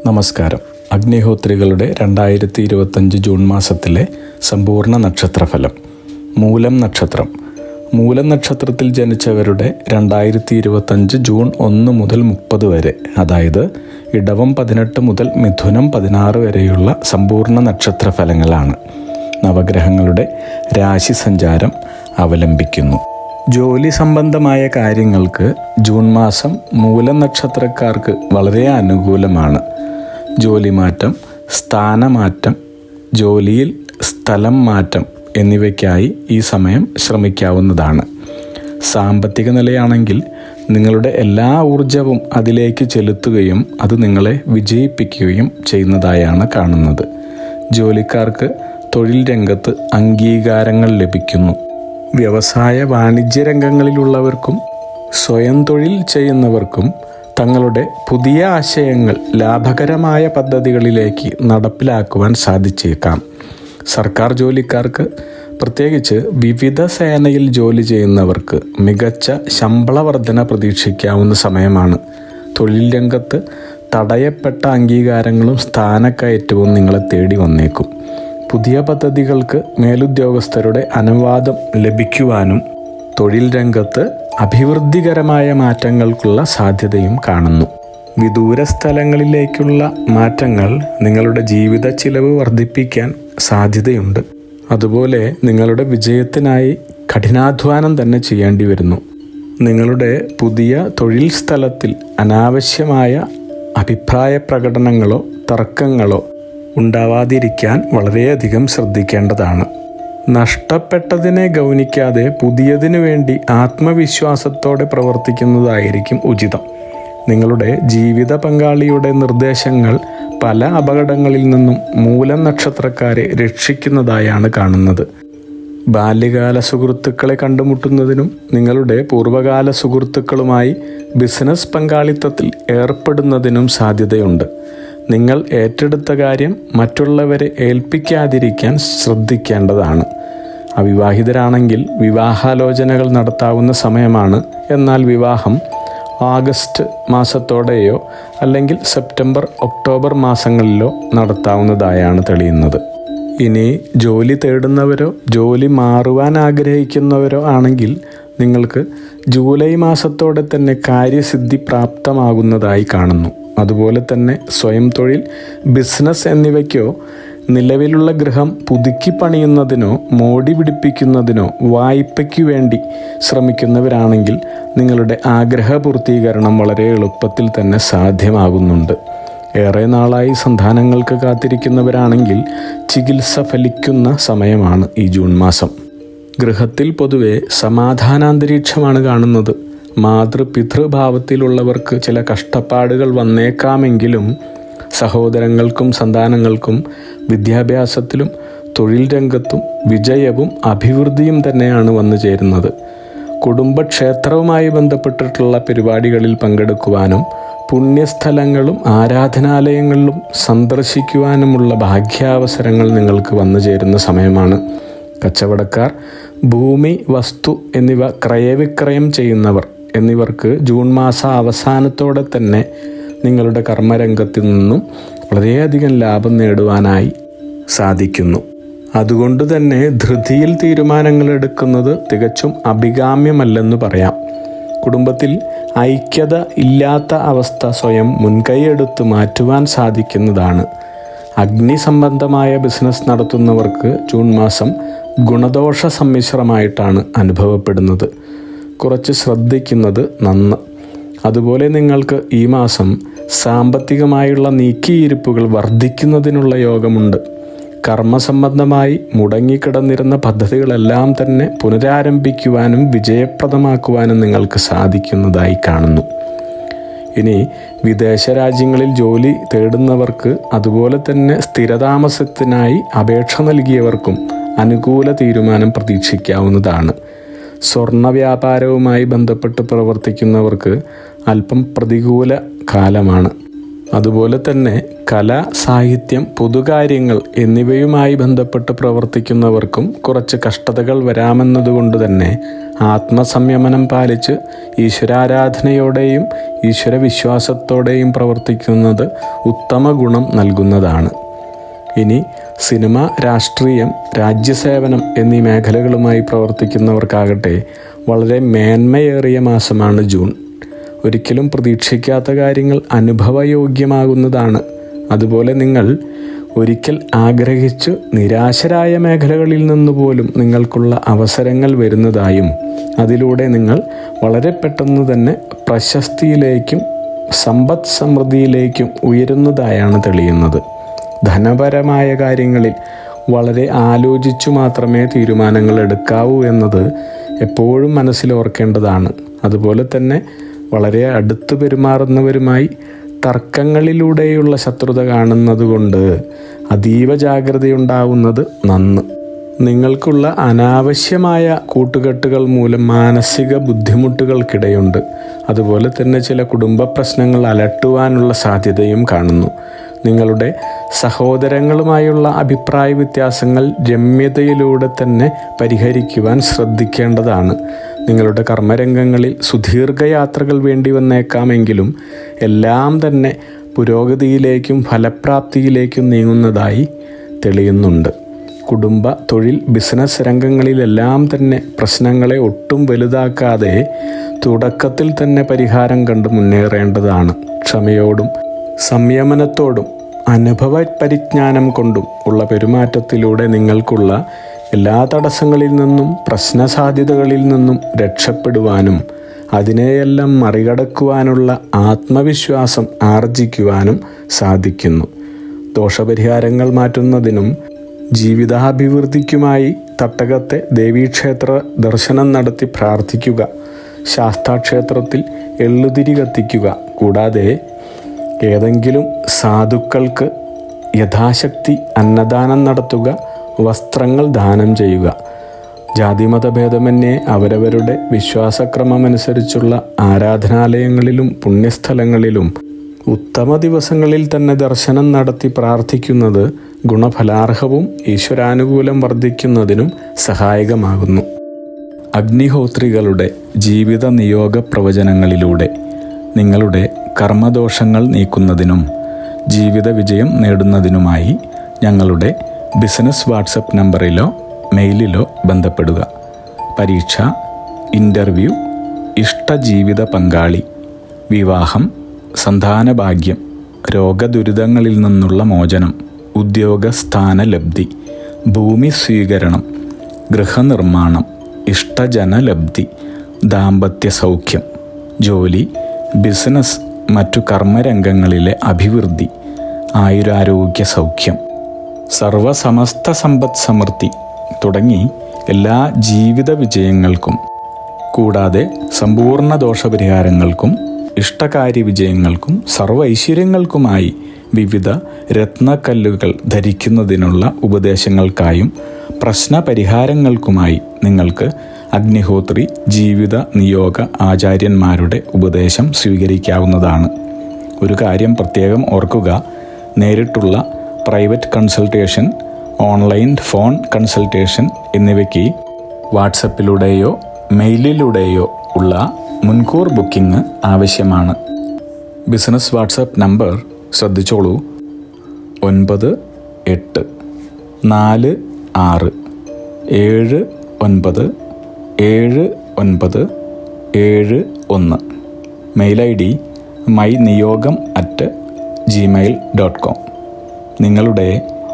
നമസ്കാരം. അഗ്നിഹോത്രികളുടെ 2025 ജൂൺ മാസത്തിലെ സമ്പൂർണ്ണ നക്ഷത്രഫലം. മൂലം നക്ഷത്രം. മൂലം നക്ഷത്രത്തിൽ ജനിച്ചവരുടെ 2025 ജൂൺ 1 മുതൽ 30 വരെ, അതായത് ഇടവം 18 മുതൽ മിഥുനം 16 വരെയുള്ള സമ്പൂർണ്ണ നക്ഷത്രഫലങ്ങളാണ് നവഗ്രഹങ്ങളുടെ രാശി സഞ്ചാരം അവലംബിക്കുന്നു. ജോലി സംബന്ധമായ കാര്യങ്ങൾക്ക് ജൂൺ മാസം മൂലം നക്ഷത്രക്കാർക്ക് വളരെ അനുകൂലമാണ്. ജോലി മാറ്റം, സ്ഥാനമാറ്റം, ജോലിയിൽ സ്ഥലം മാറ്റം എന്നിവയ്ക്കായി ഈ സമയം ശ്രമിക്കാവുന്നതാണ്. സാമ്പത്തിക നിലയാണെങ്കിൽ നിങ്ങളുടെ എല്ലാ ഊർജവും അതിലേക്ക് ചെലുത്തുകയും അത് നിങ്ങളെ വിജയിപ്പിക്കുകയും ചെയ്യുന്നതായാണ് കാണുന്നത്. ജോലിക്കാർക്ക് തൊഴിൽ രംഗത്ത് അംഗീകാരങ്ങൾ ലഭിക്കുന്നു. വ്യവസായ വാണിജ്യ രംഗങ്ങളിലുള്ളവർക്കും സ്വയം തൊഴിൽ ചെയ്യുന്നവർക്കും തങ്ങളുടെ പുതിയ ആശയങ്ങൾ ലാഭകരമായ പദ്ധതികളിലേക്ക് നടപ്പിലാക്കുവാൻ സാധിച്ചേക്കാം. സർക്കാർ ജോലിക്കാർക്ക്, പ്രത്യേകിച്ച് വിവിധ സേനയിൽ ജോലി ചെയ്യുന്നവർക്ക് മികച്ച ശമ്പള വർധന പ്രതീക്ഷിക്കാവുന്ന സമയമാണ്. തൊഴിൽ രംഗത്ത് തടയപ്പെട്ട അംഗീകാരങ്ങളും സ്ഥാനക്കയറ്റവും നിങ്ങളെ തേടി വന്നേക്കും. പുതിയ പദ്ധതികൾക്ക് മേലുദ്യോഗസ്ഥരുടെ അനുവാദം ലഭിക്കുവാനും തൊഴിൽ രംഗത്ത് അഭിവൃദ്ധികരമായ മാറ്റങ്ങൾക്കുള്ള സാധ്യതയും കാണുന്നു. വിദൂര സ്ഥലങ്ങളിലേക്കുള്ള മാറ്റങ്ങൾ നിങ്ങളുടെ ജീവിത ചിലവ് വർദ്ധിപ്പിക്കാൻ സാധ്യതയുണ്ട്. അതുപോലെ നിങ്ങളുടെ വിജയത്തിനായി കഠിനാധ്വാനം തന്നെ ചെയ്യേണ്ടി വരുന്നു. നിങ്ങളുടെ പുതിയ തൊഴിൽ സ്ഥലത്തിൽ അനാവശ്യമായ അഭിപ്രായ പ്രകടനങ്ങളോ തർക്കങ്ങളോ ഉണ്ടാവാതിരിക്കാൻ വളരെയധികം ശ്രദ്ധിക്കേണ്ടതാണ്. നഷ്ടപ്പെട്ടതിനെ ഗൗനിക്കാതെ പുതിയതിനു വേണ്ടി ആത്മവിശ്വാസത്തോടെ പ്രവർത്തിക്കുന്നതായിരിക്കും ഉചിതം. നിങ്ങളുടെ ജീവിത പങ്കാളിയുടെ നിർദ്ദേശങ്ങൾ പല അപകടങ്ങളിൽ നിന്നും മൂലം നക്ഷത്രക്കാരെ രക്ഷിക്കുന്നതായാണ് കാണുന്നത്. ബാല്യകാല സുഹൃത്തുക്കളെ കണ്ടുമുട്ടുന്നതിനും നിങ്ങളുടെ പൂർവ്വകാല സുഹൃത്തുക്കളുമായി ബിസിനസ് പങ്കാളിത്തത്തിൽ ഏർപ്പെടുന്നതിനും സാധ്യതയുണ്ട്. നിങ്ങൾ ഏറ്റെടുത്ത കാര്യം മറ്റുള്ളവരെ ഏൽപ്പിക്കാതിരിക്കാൻ ശ്രദ്ധിക്കേണ്ടതാണ്. അവിവാഹിതരാണെങ്കിൽ വിവാഹാലോചനകൾ നടത്താവുന്ന സമയമാണ്. എന്നാൽ വിവാഹം ആഗസ്റ്റ് മാസത്തോടെയോ അല്ലെങ്കിൽ സെപ്റ്റംബർ ഒക്ടോബർ മാസങ്ങളിലോ നടത്താവുന്നതായാണ് തെളിയുന്നത്. ഇനി ജോലി തേടുന്നവരോ ജോലി മാറുവാൻ ആഗ്രഹിക്കുന്നവരോ ആണെങ്കിൽ നിങ്ങൾക്ക് ജൂലൈ മാസത്തോടെ തന്നെ കാര്യസിദ്ധി പ്രാപ്തമാകുന്നതായി കാണുന്നു. അതുപോലെ തന്നെ സ്വയം തൊഴിൽ, ബിസിനസ് എന്നിവയ്ക്കോ നിലവിലുള്ള ഗൃഹം പുതുക്കി പണിയുന്നതിനോ മോടി പിടിപ്പിക്കുന്നതിനോ വായ്പയ്ക്കു വേണ്ടി ശ്രമിക്കുന്നവരാണെങ്കിൽ നിങ്ങളുടെ ആഗ്രഹ പൂർത്തീകരണം വളരെ എളുപ്പത്തിൽ തന്നെ സാധ്യമാകുന്നുണ്ട്. ഏറെ നാളായി സന്താനങ്ങൾക്ക് കാത്തിരിക്കുന്നവരാണെങ്കിൽ ചികിത്സ ഫലിക്കുന്ന സമയമാണ് ഈ ജൂൺ മാസം. ഗൃഹത്തിൽ പൊതുവെ സമാധാനാന്തരീക്ഷമാണ് കാണുന്നത്. മാതൃപിതൃഭാവത്തിലുള്ളവർക്ക് ചില കഷ്ടപ്പാടുകൾ വന്നേക്കാമെങ്കിലും സഹോദരങ്ങൾക്കും സന്താനങ്ങൾക്കും വിദ്യാഭ്യാസത്തിലും തൊഴിൽ രംഗത്തും വിജയവും അഭിവൃദ്ധിയും തന്നെയാണ് വന്നു ചേരുന്നത്. കുടുംബക്ഷേത്രവുമായി ബന്ധപ്പെട്ടിട്ടുള്ള പരിപാടികളിൽ പങ്കെടുക്കുവാനും പുണ്യസ്ഥലങ്ങളും ആരാധനാലയങ്ങളിലും സന്ദർശിക്കുവാനുമുള്ള ഭാഗ്യാവസരങ്ങൾ നിങ്ങൾക്ക് വന്നു ചേരുന്ന സമയമാണ്. കച്ചവടക്കാർ, ഭൂമി, വസ്തു എന്നിവ ക്രയവിക്രയം ചെയ്യുന്നവർ എന്നിവർക്ക് ജൂൺ മാസ അവസാനത്തോടെ തന്നെ നിങ്ങളുടെ കർമ്മരംഗത്തിൽ നിന്നും വളരെയധികം ലാഭം നേടുവാനായി സാധിക്കുന്നു. അതുകൊണ്ട് തന്നെ ധൃതിയിൽ തീരുമാനങ്ങൾ എടുക്കുന്നത് തികച്ചും അഭികാമ്യമല്ലെന്ന് പറയാം. കുടുംബത്തിൽ ഐക്യത ഇല്ലാത്ത അവസ്ഥ സ്വയം മുൻകൈയെടുത്ത് മാറ്റുവാൻ സാധിക്കുന്നതാണ്. അഗ്നി സംബന്ധമായ ബിസിനസ് നടത്തുന്നവർക്ക് ജൂൺ മാസം ഗുണദോഷ സമ്മിശ്രമായിട്ടാണ് അനുഭവപ്പെടുന്നത്. കുറച്ച് ശ്രദ്ധിക്കുന്നത് നന്ന്. അതുപോലെ നിങ്ങൾക്ക് ഈ മാസം സാമ്പത്തികമായുള്ള നീക്കിയിരിപ്പുകൾ വർദ്ധിക്കുന്നതിനുള്ള യോഗമുണ്ട്. കർമ്മസംബന്ധമായി മുടങ്ങിക്കിടന്നിരുന്ന പദ്ധതികളെല്ലാം തന്നെ പുനരാരംഭിക്കുവാനും വിജയപ്രദമാക്കുവാനും നിങ്ങൾക്ക് സാധിക്കുന്നതായി കാണുന്നു. ഇനി വിദേശ രാജ്യങ്ങളിൽ ജോലി തേടുന്നവർക്ക്, അതുപോലെ തന്നെ സ്ഥിരതാമസത്തിനായി അപേക്ഷ നൽകിയവർക്കും അനുകൂല തീരുമാനം പ്രതീക്ഷിക്കാവുന്നതാണ്. സ്വർണ്ണ വ്യാപാരവുമായി ബന്ധപ്പെട്ട് പ്രവർത്തിക്കുന്നവർക്ക് അല്പം പ്രതികൂല കാലമാണ്. അതുപോലെ തന്നെ കല, സാഹിത്യം, പൊതുകാര്യങ്ങൾ എന്നിവയുമായി ബന്ധപ്പെട്ട് പ്രവർത്തിക്കുന്നവർക്കും കുറച്ച് കഷ്ടതകൾ വരാമെന്നതുകൊണ്ട് തന്നെ ആത്മസംയമനം പാലിച്ച് ഈശ്വരാരാധനയോടെയും ഈശ്വരവിശ്വാസത്തോടെയും പ്രവർത്തിക്കുന്നത് ഉത്തമ ഗുണം നൽകുന്നതാണ്. ഇനി സിനിമ, രാഷ്ട്രീയം, രാജ്യസേവനം എന്നീ മേഖലകളുമായി പ്രവർത്തിക്കുന്നവർക്കാകട്ടെ വളരെ മേന്മയേറിയ മാസമാണ് ജൂൺ. ഒരിക്കലും പ്രതീക്ഷിക്കാത്ത കാര്യങ്ങൾ അനുഭവയോഗ്യമാകുന്നതാണ്. അതുപോലെ നിങ്ങൾ ഒരിക്കൽ ആഗ്രഹിച്ചു നിരാശരായ മേഖലകളിൽ നിന്നുപോലും നിങ്ങൾക്കുള്ള അവസരങ്ങൾ വരുന്നതായും അതിലൂടെ നിങ്ങൾ വളരെ പെട്ടെന്ന് തന്നെ പ്രശസ്തിയിലേക്കും സമ്പദ് സമൃദ്ധിയിലേക്കും ഉയരുന്നതായാണ് തെളിയുന്നത്. ധനപരമായ കാര്യങ്ങളിൽ വളരെ ആലോചിച്ചു മാത്രമേ തീരുമാനങ്ങൾ എടുക്കാവൂ എന്നത് എപ്പോഴും മനസ്സിലോർക്കേണ്ടതാണ്. അതുപോലെ തന്നെ വളരെ അടുത്ത് പെരുമാറുന്നവരുമായി തർക്കങ്ങളിലൂടെയുള്ള ശത്രുത കാണുന്നതുകൊണ്ട് അതീവ ജാഗ്രതയുണ്ടാവുന്നത് നന്ന്. നിങ്ങൾക്കുള്ള അനാവശ്യമായ കൂട്ടുകെട്ടുകൾ മൂലം മാനസിക ബുദ്ധിമുട്ടുകൾക്കിടയുണ്ട്. അതുപോലെ തന്നെ ചില കുടുംബ പ്രശ്നങ്ങൾ അലട്ടുവാനുള്ള സാധ്യതയും കാണുന്നു. നിങ്ങളുടെ സഹോദരങ്ങളുമായുള്ള അഭിപ്രായ വ്യത്യാസങ്ങൾ രമ്യതയിലൂടെ തന്നെ പരിഹരിക്കുവാൻ ശ്രദ്ധിക്കേണ്ടതാണ്. നിങ്ങളുടെ കർമ്മരംഗങ്ങളിൽ സുദീർഘയാത്രകൾ വേണ്ടി വന്നേക്കാമെങ്കിലും എല്ലാം തന്നെ പുരോഗതിയിലേക്കും ഫലപ്രാപ്തിയിലേക്കും നീങ്ങുന്നതായി തെളിയുന്നുണ്ട്. കുടുംബ, തൊഴിൽ, ബിസിനസ് രംഗങ്ങളിലെല്ലാം തന്നെ പ്രശ്നങ്ങളെ ഒട്ടും വലുതാക്കാതെ തുടക്കത്തിൽ തന്നെ പരിഹാരം കണ്ട് മുന്നേറേണ്ടതാണ്. ക്ഷമയോടും സംയമനത്തോടും അനുഭവ പരിജ്ഞാനം കൊണ്ടും ഉള്ള പെരുമാറ്റത്തിലൂടെ നിങ്ങൾക്കുള്ള എല്ലാ തടസ്സങ്ങളിൽ നിന്നും പ്രശ്നസാധ്യതകളിൽ നിന്നും രക്ഷപ്പെടുവാനും അതിനെയെല്ലാം മറികടക്കുവാനുള്ള ആത്മവിശ്വാസം ആർജിക്കുവാനും സാധിക്കുന്നു. ദോഷപരിഹാരങ്ങൾ മാറ്റുന്നതിനും ജീവിതാഭിവൃദ്ധിക്കുമായി തട്ടകത്തെ ദേവീക്ഷേത്ര ദർശനം നടത്തി പ്രാർത്ഥിക്കുക, ശാസ്താക്ഷേത്രത്തിൽ എള്ളുതിരി കത്തിക്കുക, കൂടാതെ ഏതെങ്കിലും സാധുക്കൾക്ക് യഥാശക്തി അന്നദാനം നടത്തുക, വസ്ത്രങ്ങൾ ദാനം ചെയ്യുക. ജാതിമതഭേദമന്യേ അവരവരുടെ വിശ്വാസക്രമമനുസരിച്ചുള്ള ആരാധനാലയങ്ങളിലും പുണ്യസ്ഥലങ്ങളിലും ഉത്തമ ദിവസങ്ങളിൽ തന്നെ ദർശനം നടത്തി പ്രാർത്ഥിക്കുന്നത് ഗുണഫലാർഹവും ഈശ്വരാനുകൂലം വർദ്ധിക്കുന്നതിനും സഹായകമാകുന്നു. അഗ്നിഹോത്രികളുടെ ജീവിത നിയോഗ പ്രവചനങ്ങളിലൂടെ നിങ്ങളുടെ കർമ്മദോഷങ്ങൾ നീക്കുന്നതിനും ജീവിത വിജയം നേടുന്നതിനുമായി ഞങ്ങളുടെ ബിസിനസ് വാട്സപ്പ് നമ്പറിലോ മെയിലിലോ ബന്ധപ്പെടുക. പരീക്ഷ, ഇൻ്റർവ്യൂ, ഇഷ്ടജീവിത പങ്കാളി, വിവാഹം, സന്താനഭാഗ്യം, രോഗദുരിതങ്ങളിൽ നിന്നുള്ള മോചനം, ഉദ്യോഗസ്ഥാനലബ്ധി, ഭൂമി സ്വീകരണം, ഗൃഹനിർമ്മാണം, ഇഷ്ടജനലബ്ധി, ദാമ്പത്യ സൗഖ്യം, ജോലി, ബിസിനസ്, മറ്റു കർമ്മരംഗങ്ങളിലെ അഭിവൃദ്ധി, ആയുരാരോഗ്യ സൗഖ്യം, സർവസമസ്ത സമ്പദ് സമൃദ്ധി തുടങ്ങി എല്ലാ ജീവിത വിജയങ്ങൾക്കും കൂടാതെ സമ്പൂർണ്ണ ദോഷപരിഹാരങ്ങൾക്കും ഇഷ്ടകാര്യ വിജയങ്ങൾക്കും സർവ്വ ഐശ്വര്യങ്ങൾക്കുമായി വിവിധ രത്നക്കല്ലുകൾ ധരിക്കുന്നതിനുള്ള ഉപദേശങ്ങൾക്കായും പ്രശ്നപരിഹാരങ്ങൾക്കുമായി നിങ്ങൾക്ക് അഗ്നിഹോത്രി ജീവിത നിയോഗ ആചാര്യന്മാരുടെ ഉപദേശം സ്വീകരിക്കാവുന്നതാണ്. ഒരു കാര്യം പ്രത്യേകം ഓർക്കുക, നേരിട്ടുള്ള private consultation, online phone consultation എന്നിവയ്ക്ക് വാട്സപ്പിലൂടെയോ മെയിലിലൂടെയോ ഉള്ള മുൻകൂർ ബുക്കിംഗ് ആവശ്യമാണ്. ബിസിനസ് വാട്സപ്പ് നമ്പർ ശ്രദ്ധിച്ചോളൂ: 9846797971. Mail ID myniyogam@gmail.com. നിങ്ങളുടെ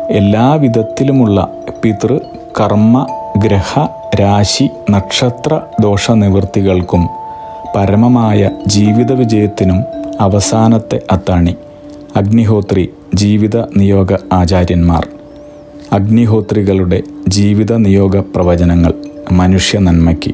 എല്ലാ വിധത്തിലുമുള്ള പിതൃ, കർമ്മ, ഗ്രഹ, രാശി, നക്ഷത്ര ദോഷനിവൃത്തികൾക്കും പരമമായ ജീവിത വിജയത്തിനും അവസാനത്തെ അത്താണി അഗ്നിഹോത്രി ജീവിത നിയോഗ ആചാര്യന്മാർ. അഗ്നിഹോത്രികളുടെ ജീവിത നിയോഗ പ്രവചനങ്ങൾ മനുഷ്യ നന്മയ്ക്ക്.